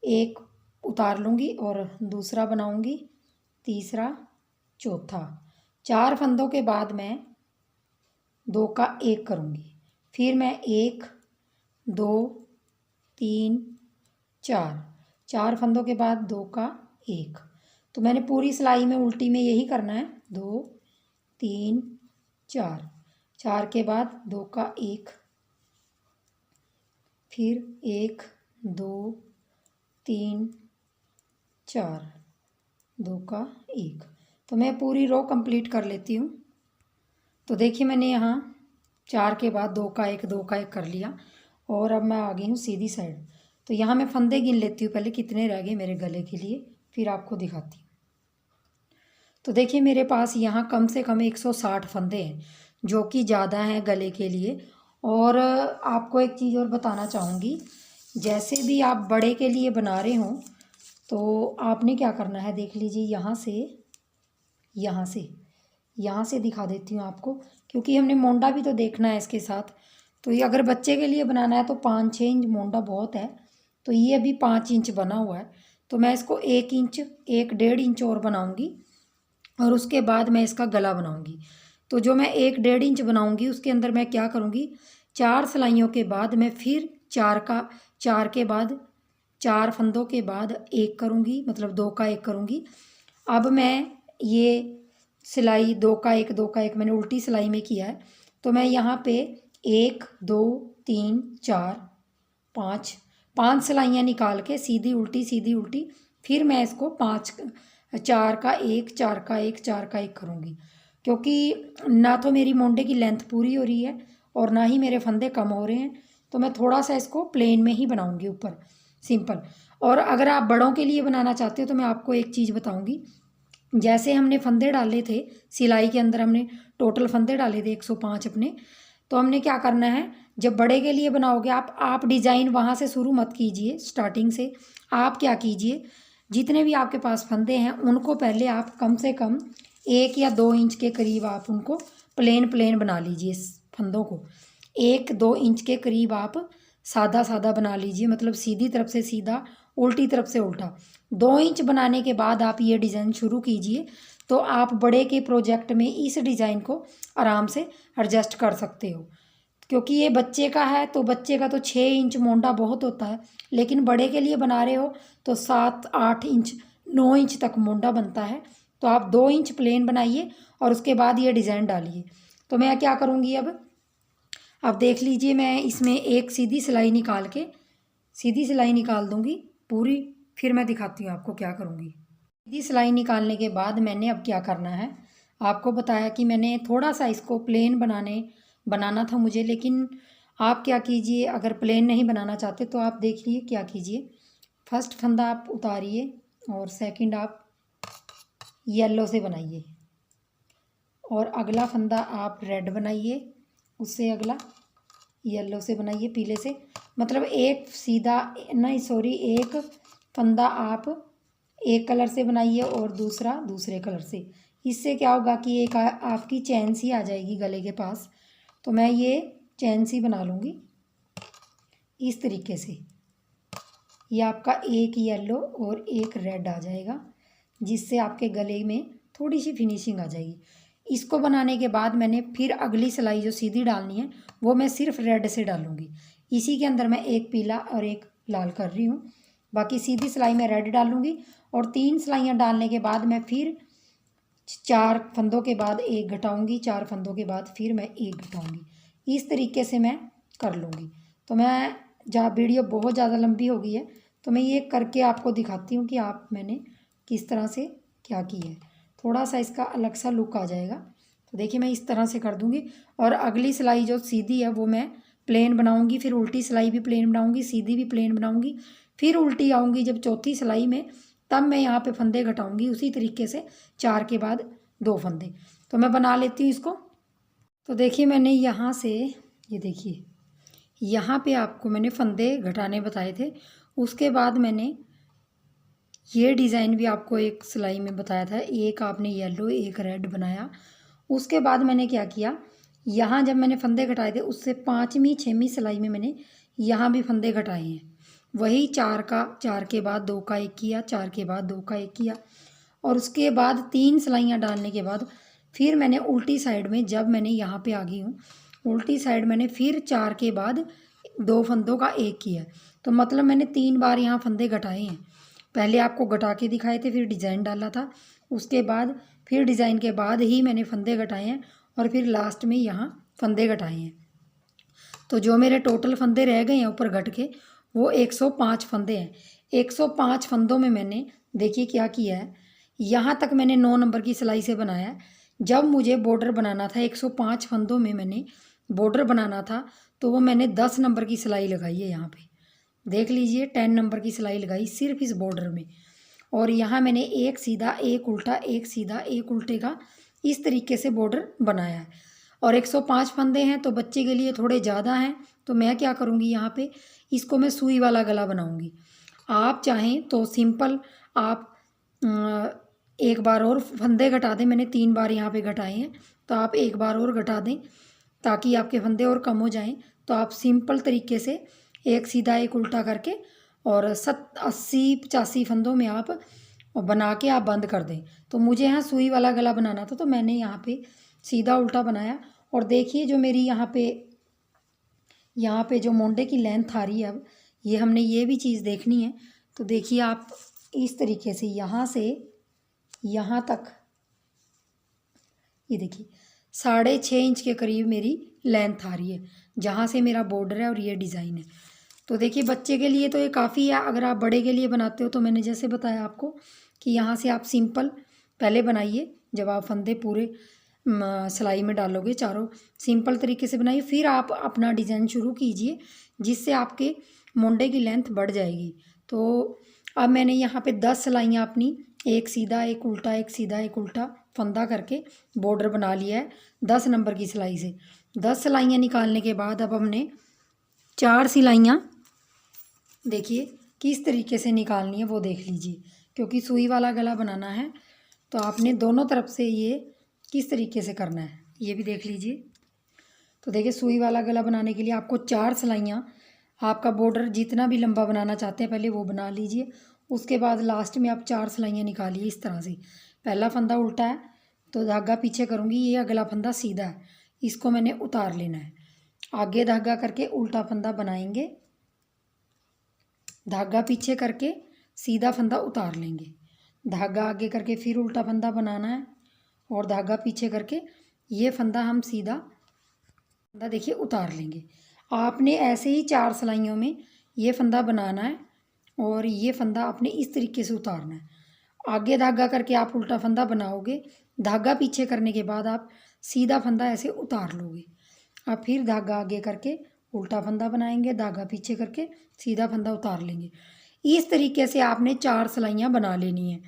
1 उतार लूँगी और दूसरा बनाऊँगी, तीसरा, चौथा। 4 फंदों के बाद मैं 2 का 1 करूँगी। फिर मैं 1, 2, 3, 4, 4 फंदों के बाद 2 का 1। तो मैंने पूरी सिलाई में उल्टी में यही करना है। 2, 3, 4, 4 के बाद 2 का 1, फिर 1, 2, 3, 4, 2 का 1। तो मैं पूरी रो कंप्लीट कर लेती हूँ। तो देखिए मैंने यहाँ 4 के बाद 2 का 1, 2 का 1 कर लिया और अब मैं आ गई हूँ सीधी साइड। तो यहाँ मैं फंदे गिन लेती हूँ पहले कितने रह गए मेरे गले के लिए, फिर आपको दिखाती हूँ। तो देखिए मेरे पास यहाँ कम से कम 160 फंदे हैं, जो कि ज़्यादा हैं गले के लिए। और आपको एक चीज़ और बताना चाहूँगी, जैसे भी आप बड़े के लिए बना रहे हों तो आपने क्या करना है, देख लीजिए यहाँ से दिखा देती हूँ आपको, क्योंकि हमने मोंडा भी तो देखना है इसके साथ। तो ये अगर बच्चे के लिए बनाना है तो 5-6 इंच मोंडा बहुत है। तो ये अभी 5 इंच बना हुआ है, तो मैं इसको 1 इंच, 1-1.5 इंच और बनाऊँगी और उसके बाद मैं इसका गला बनाऊँगी। तो जो मैं 1-1.5 इंच बनाऊँगी उसके अंदर मैं क्या करूँगी, 4 सिलाइयों के बाद मैं फिर 4 के बाद 4 फंदों के बाद 1 करूँगी, मतलब 2 का 1 करूँगी। अब मैं ये सिलाई 2 का 1, 2 का 1 मैंने उल्टी सिलाई में किया है। तो मैं यहाँ पे 1, 2, 3, 4, 5 सिलाइयाँ निकाल के सीधी उल्टी, फिर मैं इसको 4 का 1, 4 का 1, 4 का 1 करूँगी। क्योंकि ना तो मेरी मोंडे की लेंथ पूरी हो रही है और ना ही मेरे फंदे कम हो रहे हैं, तो मैं थोड़ा सा इसको प्लेन में ही बनाऊँगी ऊपर, सिंपल। और अगर आप बड़ों के लिए बनाना चाहते हो तो मैं आपको एक चीज़ बताऊँगी, जैसे हमने फंदे डाले थे सिलाई के अंदर, हमने टोटल फंदे डाले थे 105 अपने। तो हमने क्या करना है, जब बड़े के लिए बनाओगे आप डिज़ाइन वहाँ से शुरू मत कीजिए, स्टार्टिंग से आप क्या कीजिए, जितने भी आपके पास फंदे हैं उनको पहले आप कम से कम 1 या 2 इंच के करीब आप उनको प्लेन बना लीजिए। इस फंदों को 1-2 इंच के करीब आप सादा बना लीजिए, मतलब सीधी तरफ से सीधा, उल्टी तरफ से उल्टा। 2 इंच बनाने के बाद आप ये डिज़ाइन शुरू कीजिए, तो आप बड़े के प्रोजेक्ट में इस डिज़ाइन को आराम से एडजस्ट कर सकते हो। क्योंकि ये बच्चे का है तो बच्चे का तो 6 इंच मोंडा बहुत होता है, लेकिन बड़े के लिए बना रहे हो तो 7-8 इंच, 9 इंच तक मोंडा बनता है। तो आप 2 इंच प्लेन बनाइए और उसके बाद ये डिज़ाइन डालिए। तो मैं क्या करूँगी, अब देख लीजिए, मैं इसमें एक सीधी सिलाई निकाल दूँगी पूरी, फिर मैं दिखाती हूँ आपको क्या करूँगी। सीधी सिलाई निकालने के बाद मैंने अब क्या करना है, आपको बताया कि मैंने थोड़ा सा इसको प्लेन बनाना था मुझे, लेकिन आप क्या कीजिए, अगर प्लेन नहीं बनाना चाहते तो आप देखिए क्या कीजिए, फर्स्ट फंदा आप उतारिए और सेकंड आप येलो से बनाइए और अगला फंदा आप रेड बनाइए, उससे अगला येलो से बनाइए, पीले से। मतलब एक फंदा आप एक कलर से बनाइए और दूसरा दूसरे कलर से। इससे क्या होगा कि एक आपकी चैन सी आ जाएगी गले के पास। तो मैं ये चैन सी बना लूँगी इस तरीके से। ये आपका एक येलो और एक रेड आ जाएगा, जिससे आपके गले में थोड़ी सी फिनिशिंग आ जाएगी। इसको बनाने के बाद मैंने फिर अगली सिलाई जो सीधी डालनी है वो मैं सिर्फ रेड से डालूँगी। इसी के अंदर मैं एक पीला और एक लाल कर रही हूँ। बाकी सीधी सिलाई में रेड डालूँगी और 3 सिलाइयाँ डालने के बाद मैं फिर 4 फंदों के बाद 1 घटाऊँगी, 4 फंदों के बाद फिर मैं 1 घटाऊँगी। इस तरीके से मैं कर लूँगी। तो मैं, जहाँ वीडियो बहुत ज़्यादा लंबी हो गई है तो मैं ये करके आपको दिखाती हूँ कि मैंने किस तरह से क्या किया है। थोड़ा सा इसका अलग सा लुक आ जाएगा। तो देखिए मैं इस तरह से कर दूँगी और अगली सिलाई जो सीधी है वो मैं प्लेन बनाऊँगी, फिर उल्टी सिलाई भी प्लेन बनाऊँगी, सीधी भी प्लेन बनाऊँगी, फिर उल्टी आऊँगी जब चौथी सिलाई में, तब मैं यहाँ पे फंदे घटाऊँगी उसी तरीके से 4 के बाद 2 फंदे। तो मैं बना लेती हूँ इसको। तो देखिए मैंने यहाँ से, ये देखिए यहाँ पे आपको मैंने फंदे घटाने बताए थे। उसके बाद मैंने ये डिज़ाइन भी आपको एक सिलाई में बताया था, एक आपने येलो एक रेड बनाया। उसके बाद मैंने क्या किया, यहाँ जब मैंने फंदे घटाए थे उससे 5वीं 6वीं सिलाई में मैंने यहाँ भी फंदे घटाए हैं। वही 4 के बाद 2 का 1 किया, 4 के बाद 2 का 1 किया, और उसके बाद 3 सिलाइयाँ डालने के बाद फिर मैंने उल्टी साइड में, जब मैंने यहाँ पे आ गई हूँ उल्टी साइड, मैंने फिर 4 के बाद 2 फंदों का 1 किया। तो मतलब मैंने 3 बार यहाँ फंदे घटाए हैं। पहले आपको घटा के दिखाए थे, फिर डिज़ाइन डाला था, उसके बाद फिर डिज़ाइन के बाद ही मैंने फंदे घटाए हैं, और फिर लास्ट में यहाँ फंदे घटाए हैं। तो जो मेरे टोटल फंदे रह गए हैं ऊपर घट के, वो 105 फंदे हैं। 105 फंदों में मैंने देखिए क्या किया है, यहाँ तक मैंने 9 नंबर की सिलाई से बनाया है। जब मुझे बॉर्डर बनाना था 105 फंदों में मैंने बॉर्डर बनाना था, तो वो मैंने 10 नंबर की सिलाई लगाई है। यहाँ पे देख लीजिए 10 नंबर की सिलाई लगाई सिर्फ इस बॉर्डर में, और यहाँ मैंने एक सीधा एक उल्टा एक सीधा एक उल्टे का इस तरीके से बॉर्डर बनाया है। और 105 फंदे हैं तो बच्चे के लिए थोड़े ज़्यादा हैं, तो मैं क्या करूँगी, यहाँ पे इसको मैं सुई वाला गला बनाऊँगी। आप चाहें तो सिंपल आप एक बार और फंदे घटा दें। मैंने 3 बार यहाँ पे घटाए हैं, तो आप एक बार और घटा दें ताकि आपके फंदे और कम हो जाएं। तो आप सिंपल तरीके से एक सीधा एक उल्टा करके और 80-85 फंदों में आप बना के आप बंद कर दें। तो मुझे यहाँ सुई वाला गला बनाना था, तो मैंने यहाँ पे सीधा उल्टा बनाया। और देखिए जो मेरी यहाँ पे जो मोंडे की लेंथ आ रही है, अब ये हमने ये भी चीज़ देखनी है। तो देखिए आप इस तरीके से यहाँ से यहाँ तक, ये देखिए 6.5 इंच के करीब मेरी लेंथ आ रही है, जहाँ से मेरा बॉर्डर है और ये डिज़ाइन है। तो देखिए बच्चे के लिए तो ये काफ़ी है। अगर आप बड़े के लिए बनाते हो तो मैंने जैसे बताया आपको कि यहाँ से आप सिंपल पहले बनाइए, जब आप फंदे पूरे सिलाई में डालोगे चारों, सिंपल तरीके से बनाइए, फिर आप अपना डिज़ाइन शुरू कीजिए, जिससे आपके मुंडे की लेंथ बढ़ जाएगी। तो अब मैंने यहाँ पे 10 सिलाइयाँ अपनी एक सीधा एक उल्टा एक सीधा एक उल्टा फंदा करके बॉर्डर बना लिया है 10 नंबर की सिलाई से। 10 सिलाइयाँ निकालने के बाद अब हमने 4 सिलाइयाँ देखिए किस तरीके से निकालनी है वो देख लीजिए, क्योंकि सुई वाला गला बनाना है तो आपने दोनों तरफ से ये किस तरीके से करना है ये भी देख लीजिए। तो देखिए सुई वाला गला बनाने के लिए आपको 4 सिलाइयाँ, आपका बॉर्डर जितना भी लंबा बनाना चाहते हैं पहले वो बना लीजिए। उसके बाद लास्ट में आप 4 सिलाइयाँ निकालिए इस तरह से। पहला फंदा उल्टा है तो धागा पीछे करूँगी, ये अगला फंदा सीधा है, इसको मैंने उतार लेना है। आगे धागा करके उल्टा फंदा बनाएंगे, धागा पीछे करके सीधा फंदा उतार लेंगे, धागा आगे करके फिर उल्टा फंदा बनाना है, और धागा पीछे करके ये फंदा हम सीधा फंदा देखिए उतार लेंगे। आपने ऐसे ही 4 सिलाइयों में ये फंदा बनाना है, और ये फंदा आपने इस तरीके से उतारना है। आगे धागा करके आप उल्टा फंदा बनाओगे, धागा पीछे करने के बाद आप सीधा फंदा ऐसे उतार लोगे। आप फिर धागा आगे करके उल्टा फंदा बनाएंगे, धागा पीछे करके सीधा फंदा उतार लेंगे। इस तरीके से आपने 4 सिलाइयाँ बना लेनी है।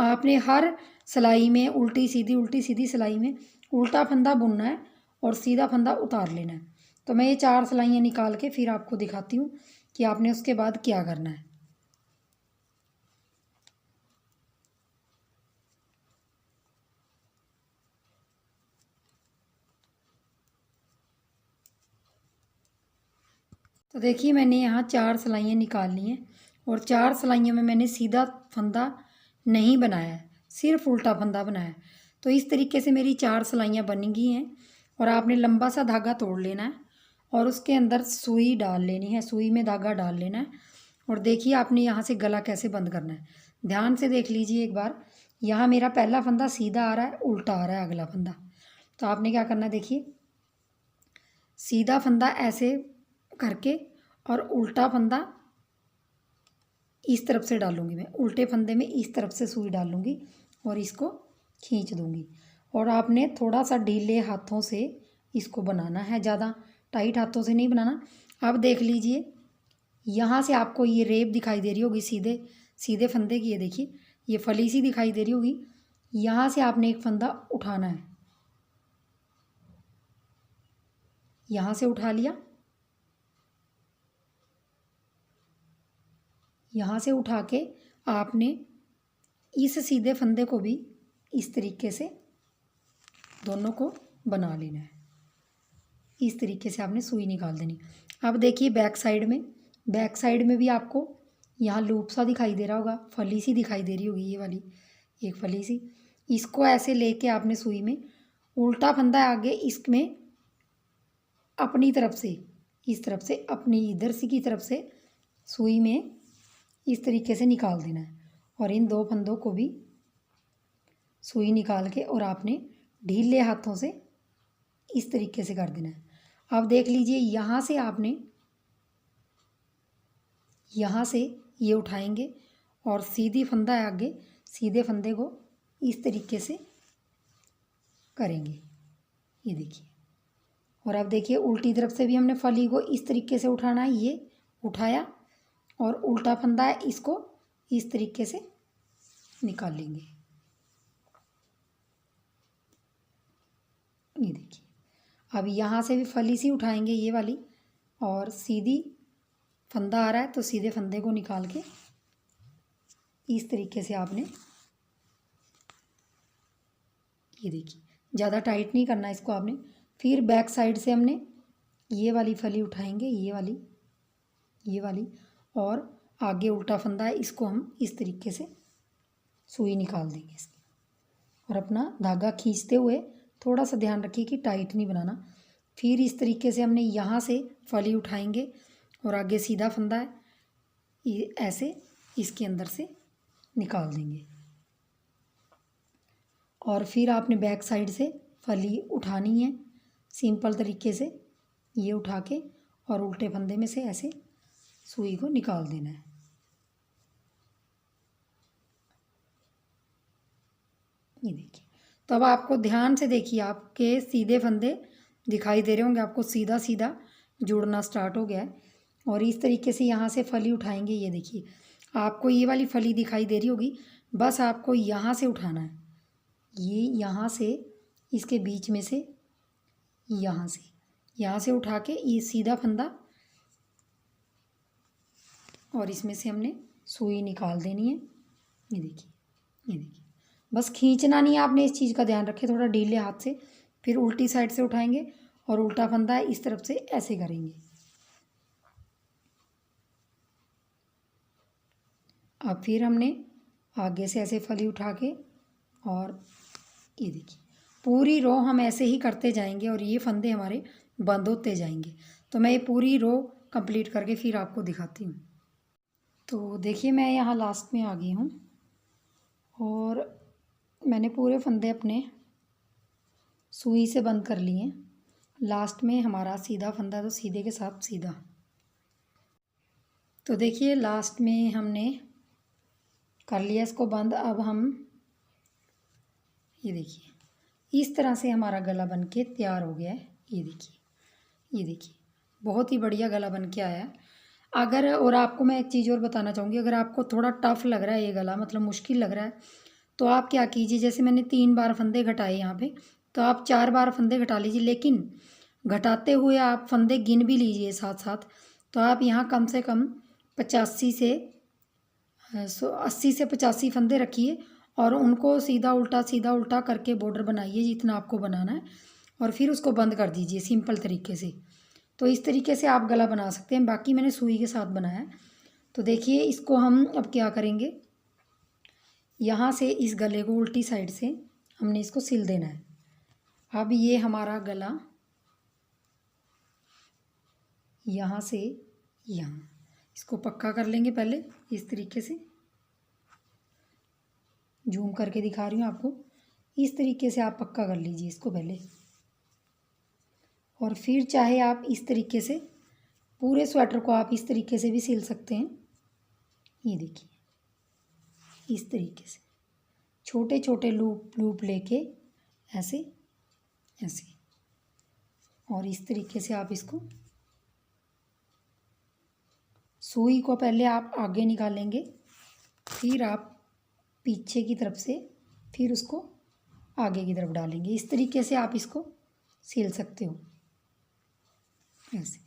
आपने हर सिलाई में उल्टी सीधी सिलाई में उल्टा फंदा बुनना है और सीधा फंदा उतार लेना है। तो मैं ये 4 सिलाइयाँ निकाल के फिर आपको दिखाती हूँ कि आपने उसके बाद क्या करना है। तो देखिए मैंने यहाँ 4 सिलाइयाँ निकाल ली हैं, और 4 सिलाइयों में मैंने सीधा फंदा नहीं बनाया है, सिर्फ उल्टा फंदा बनाया है। तो इस तरीके से मेरी 4 सिलाइयाँ बन गई हैं, और आपने लंबा सा धागा तोड़ लेना है और उसके अंदर सुई डाल लेनी है, सुई में धागा डाल लेना है। और देखिए आपने यहाँ से गला कैसे बंद करना है, ध्यान से देख लीजिए एक बार। यहाँ मेरा पहला फंदा सीधा आ रहा है, उल्टा आ रहा है अगला फंदा। तो आपने क्या करना है, देखिए सीधा फंदा ऐसे करके और उल्टा फंदा इस तरफ से डालूंगी मैं, उल्टे फंदे में इस तरफ से सुई डालूंगी और इसको खींच दूंगी। और आपने थोड़ा सा ढीले हाथों से इसको बनाना है, ज़्यादा टाइट हाथों से नहीं बनाना। अब देख लीजिए यहाँ से आपको ये रेब दिखाई दे रही होगी सीधे सीधे फंदे की, ये देखिए ये फली सी दिखाई दे रही होगी। यहाँ से आपने एक फंदा उठाना है, यहाँ से उठा लिया, यहाँ से उठा के आपने इस सीधे फंदे को भी इस तरीके से दोनों को बना लेना है। इस तरीके से आपने सुई निकाल देनी। अब देखिए बैक साइड में बैक साइड में भी आपको यहाँ लूप सा दिखाई दे रहा होगा, फली सी दिखाई दे रही होगी, ये वाली एक फली सी। इसको ऐसे लेके आपने सुई में उल्टा फंदा आगे इसमें अपनी तरफ से, इस तरफ से अपनी इधर से की तरफ से सुई में इस तरीके से निकाल देना है। और इन दो फंदों को भी सुई निकाल के और आपने ढीले हाथों से इस तरीके से कर देना है। अब देख लीजिए, यहाँ से आपने यहाँ से ये उठाएंगे और सीधी फंदा है आगे, सीधे फंदे को इस तरीके से करेंगे, ये देखिए। और अब देखिए उल्टी तरफ से भी हमने फली को इस तरीके से उठाना है, ये उठाया और उल्टा फंदा है, इसको इस तरीके से निकाल लेंगे, ये देखिए। अब यहाँ से भी फली सी उठाएंगे ये वाली, और सीधी फंदा आ रहा है तो सीधे फंदे को निकाल के इस तरीके से आपने, ये देखिए, ज़्यादा टाइट नहीं करना इसको आपने। फिर बैक साइड से हमने ये वाली फली उठाएंगे, ये वाली, और आगे उल्टा फंदा है, इसको हम इस तरीके से सुई निकाल देंगे इसकी। और अपना धागा खींचते हुए थोड़ा सा ध्यान रखिए कि टाइट नहीं बनाना। फिर इस तरीके से हमने यहाँ से फली उठाएंगे और आगे सीधा फंदा है, ये ऐसे इसके अंदर से निकाल देंगे। और फिर आपने बैक साइड से फली उठानी है सिंपल तरीके से, ये उठा के और उल्टे फंदे में से ऐसे सुई को निकाल देना है, ये देखिए। तो अब आपको ध्यान से देखिए, आपके सीधे फंदे दिखाई दे रहे होंगे, आपको सीधा सीधा जुड़ना स्टार्ट हो गया है। और इस तरीके से यहाँ से फली उठाएंगे, ये देखिए आपको ये वाली फली दिखाई दे रही होगी, बस आपको यहाँ से उठाना है, ये यहाँ से इसके बीच में से यहाँ से उठा के ये सीधा फंदा, और इसमें से हमने सुई निकाल देनी है, ये देखिए। बस खींचना नहीं है आपने, इस चीज़ का ध्यान रखें, थोड़ा ढीले हाथ से। फिर उल्टी साइड से उठाएंगे और उल्टा फंदा है इस तरफ से ऐसे करेंगे। अब फिर हमने आगे से ऐसे फली उठा के, और ये देखिए पूरी रो हम ऐसे ही करते जाएंगे और ये फंदे हमारे बंद होते जाएंगे। तो मैं ये पूरी रो कंप्लीट करके फिर आपको दिखाती हूँ। तो देखिए मैं यहाँ लास्ट में आ गई हूँ और मैंने पूरे फंदे अपने सुई से बंद कर लिए। लास्ट में हमारा सीधा फंदा, तो सीधे के साथ सीधा। तो देखिए लास्ट में हमने कर लिया इसको बंद। अब हम ये देखिए इस तरह से हमारा गला बन के तैयार हो गया है, ये देखिए बहुत ही बढ़िया गला बन के आया है। अगर, और आपको मैं एक चीज़ और बताना चाहूँगी, अगर आपको थोड़ा टफ़ लग रहा है ये गला, मतलब मुश्किल लग रहा है, तो आप क्या कीजिए, जैसे मैंने 3 बार फंदे घटाए यहाँ पे, तो आप 4 बार फंदे घटा लीजिए, लेकिन घटाते हुए आप फंदे गिन भी लीजिए साथ साथ। तो आप यहाँ कम से कम 80 से 85 फंदे रखिए और उनको सीधा उल्टा करके बॉर्डर बनाइए जितना आपको बनाना है, और फिर उसको बंद कर दीजिए सिंपल तरीके से। तो इस तरीके से आप गला बना सकते हैं। बाकी मैंने सुई के साथ बनाया है। तो देखिए इसको हम अब क्या करेंगे, यहाँ से इस गले को उल्टी साइड से हमने इसको सिल देना है। अब ये हमारा गला यहाँ से यहाँ, इसको पक्का कर लेंगे पहले इस तरीके से। जूम करके दिखा रही हूँ आपको, इस तरीके से आप पक्का कर लीजिए इसको पहले। और फिर चाहे आप इस तरीके से पूरे स्वेटर को आप इस तरीके से भी सिल सकते हैं। ये देखिए इस तरीके से छोटे छोटे लूप लेके ऐसे, और इस तरीके से आप इसको, सुई को पहले आप आगे निकालेंगे, फिर आप पीछे की तरफ से फिर उसको आगे की तरफ डालेंगे। इस तरीके से आप इसको सिल सकते हो ऐसे।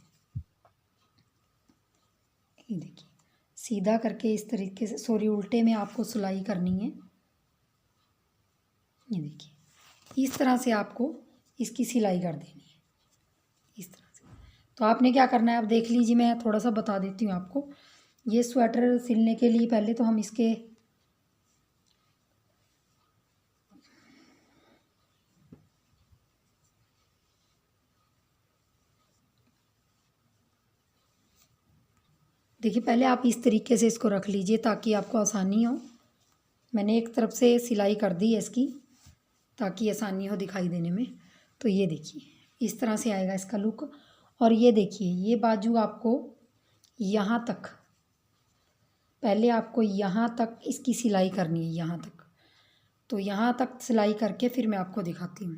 ये देखिए सीधा करके इस तरीके से, सॉरी उल्टे में आपको सिलाई करनी है। ये देखिए इस तरह से आपको इसकी सिलाई कर देनी है, इस तरह से। तो आपने क्या करना है, अब देख लीजिए, मैं थोड़ा सा बता देती हूँ आपको। ये स्वेटर सिलने के लिए पहले तो हम इसके देखिए, पहले आप इस तरीके से इसको रख लीजिए ताकि आपको आसानी हो। मैंने एक तरफ से सिलाई कर दी है इसकी ताकि आसानी हो दिखाई देने में। तो ये देखिए, इस तरह से आएगा इसका लुक। और ये देखिए, ये बाजू आपको यहाँ तक, पहले आपको यहाँ तक इसकी सिलाई करनी है, यहाँ तक। तो यहाँ तक सिलाई करके फिर मैं आपको दिखाती हूँ।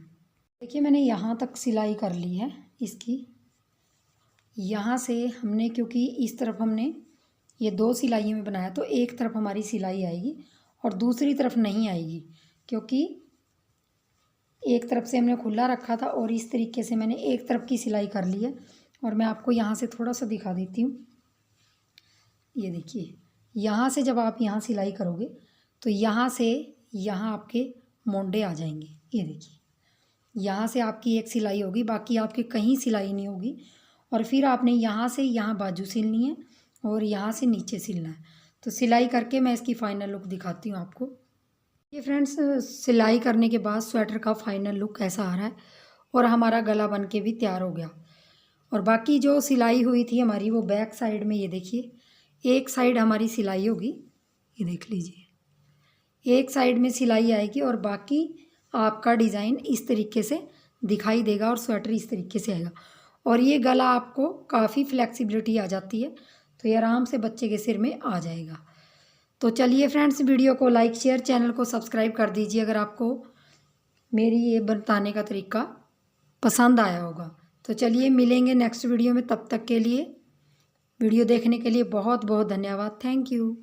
देखिए, मैंने यहाँ तक सिलाई कर ली है इसकी। यहाँ से हमने, क्योंकि इस तरफ हमने ये 2 सिलाइयों में बनाया, तो एक तरफ हमारी सिलाई आएगी और दूसरी तरफ नहीं आएगी, क्योंकि एक तरफ से हमने खुला रखा था और इस तरीके से मैंने एक तरफ की सिलाई कर ली है। और मैं आपको यहाँ से थोड़ा सा दिखा देती हूँ। ये देखिए, यहाँ से जब आप यहाँ सिलाई करोगे तो यहाँ से यहाँ आपके मोंडे आ जाएंगे। ये देखिए, यहाँ से आपकी एक सिलाई होगी, बाकी आपके कहीं सिलाई नहीं होगी। और फिर आपने यहाँ से यहाँ बाजू सिलनी है और यहाँ से नीचे सिलना है। तो सिलाई करके मैं इसकी फ़ाइनल लुक दिखाती हूँ आपको। ये फ्रेंड्स, सिलाई करने के बाद स्वेटर का फाइनल लुक ऐसा आ रहा है और हमारा गला बन के भी तैयार हो गया। और बाकी जो सिलाई हुई थी हमारी, वो बैक साइड में, ये देखिए, एक साइड हमारी सिलाई होगी, ये देख लीजिए, एक साइड में सिलाई आएगी और बाकी आपका डिज़ाइन इस तरीके से दिखाई देगा और स्वेटर इस तरीके से आएगा। और ये गला आपको काफ़ी फ्लेक्सिबिलिटी आ जाती है, तो ये आराम से बच्चे के सिर में आ जाएगा। तो चलिए फ्रेंड्स, वीडियो को लाइक शेयर, चैनल को सब्सक्राइब कर दीजिए अगर आपको मेरी ये बताने का तरीका पसंद आया होगा। तो चलिए मिलेंगे नेक्स्ट वीडियो में, तब तक के लिए वीडियो देखने के लिए बहुत बहुत धन्यवाद। Thank you.